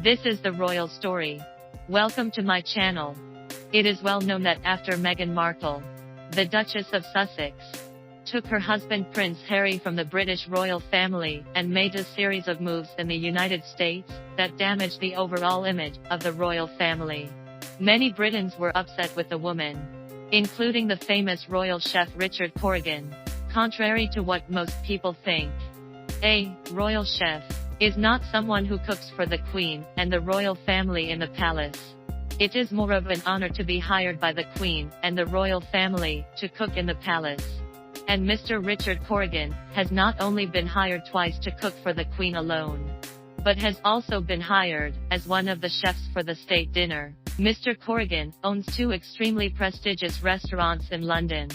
This is the royal story. Welcome to my channel. It is well known that after Meghan Markle, the Duchess of Sussex, took her husband Prince Harry from the British royal family and made a series of moves in the United States that damaged the overall image of the royal family. Many Britons were upset with the woman, including the famous royal chef Richard Corrigan. Contrary to what most people think, a royal chef is not someone who cooks for the Queen and the royal family in the palace. It is more of an honor to be hired by the Queen and the royal family to cook in the palace. And Mr. Richard Corrigan has not only been hired twice to cook for the Queen alone, but has also been hired as one of the chefs for the state dinner. Mr. Corrigan owns two extremely prestigious restaurants in London,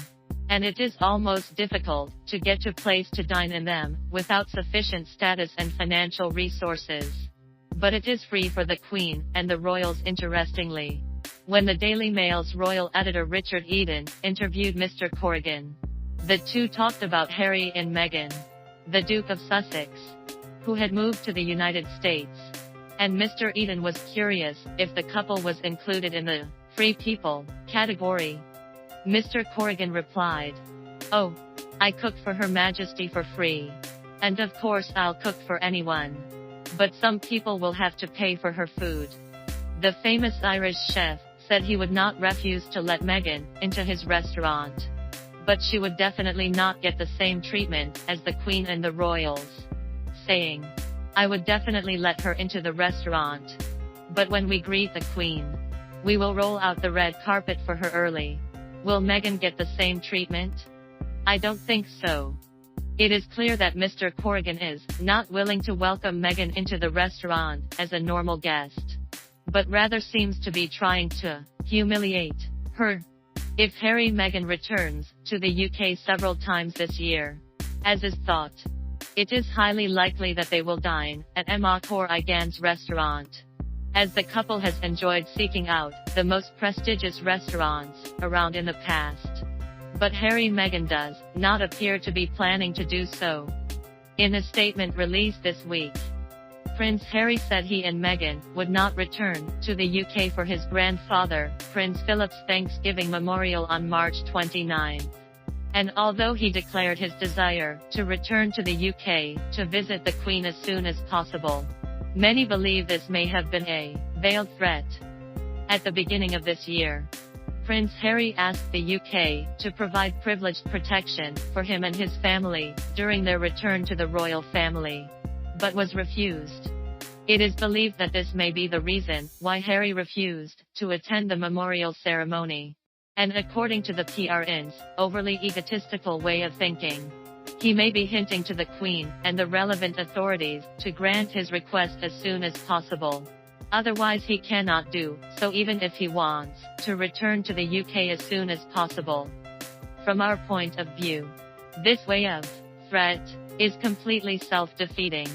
and it is almost difficult to get to place to dine in them without sufficient status and financial resources. But it is free for the Queen and the royals. Interestingly, when the Daily Mail's royal editor Richard Eden interviewed Mr. Corrigan, the two talked about Harry and Meghan, the Duke of Sussex, who had moved to the United States, and Mr. Eden was curious if the couple was included in the free people category. Mr. Corrigan replied, "Oh, I cook for Her Majesty for free. And of course I'll cook for anyone. But some people will have to pay for her food." The famous Irish chef said he would not refuse to let Meghan into his restaurant, but she would definitely not get the same treatment as the Queen and the royals, saying, "I would definitely let her into the restaurant. But when we greet the Queen, we will roll out the red carpet for her early. Will Meghan get the same treatment? I don't think so." It is clear that Mr. Corrigan is not willing to welcome Meghan into the restaurant as a normal guest, but rather seems to be trying to humiliate her. If Harry and Meghan returns to the UK several times this year, as is thought, it is highly likely that they will dine at Markle restaurant, as the couple has enjoyed seeking out the most prestigious restaurants around in the past. But Harry and Meghan does not appear to be planning to do so. In a statement released this week, Prince Harry said he and Meghan would not return to the UK for his grandfather, Prince Philip's Thanksgiving memorial on March 29. And although he declared his desire to return to the UK to visit the Queen as soon as possible, many believe this may have been a veiled threat. At the beginning of this year, Prince Harry asked the UK to provide privileged protection for him and his family during their return to the royal family, but was refused. It is believed that this may be the reason why Harry refused to attend the memorial ceremony. And according to the PRN's overly egotistical way of thinking, he may be hinting to the Queen and the relevant authorities to grant his request as soon as possible. Otherwise he cannot do so even if he wants to return to the UK as soon as possible. From our point of view, this way of threat is completely self-defeating,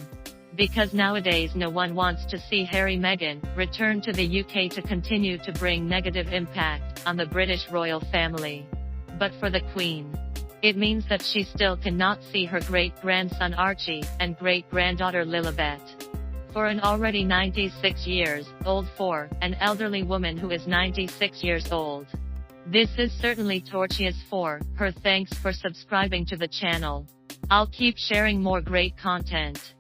because nowadays no one wants to see Harry and Meghan return to the UK to continue to bring negative impact on the British royal family. But for the Queen, it means that she still cannot see her great-grandson Archie and great-granddaughter Lilibet. For an already 96 years old for an elderly woman who is 96 years old, this is certainly torturous for her. Thanks for subscribing to the channel. I'll keep sharing more great content.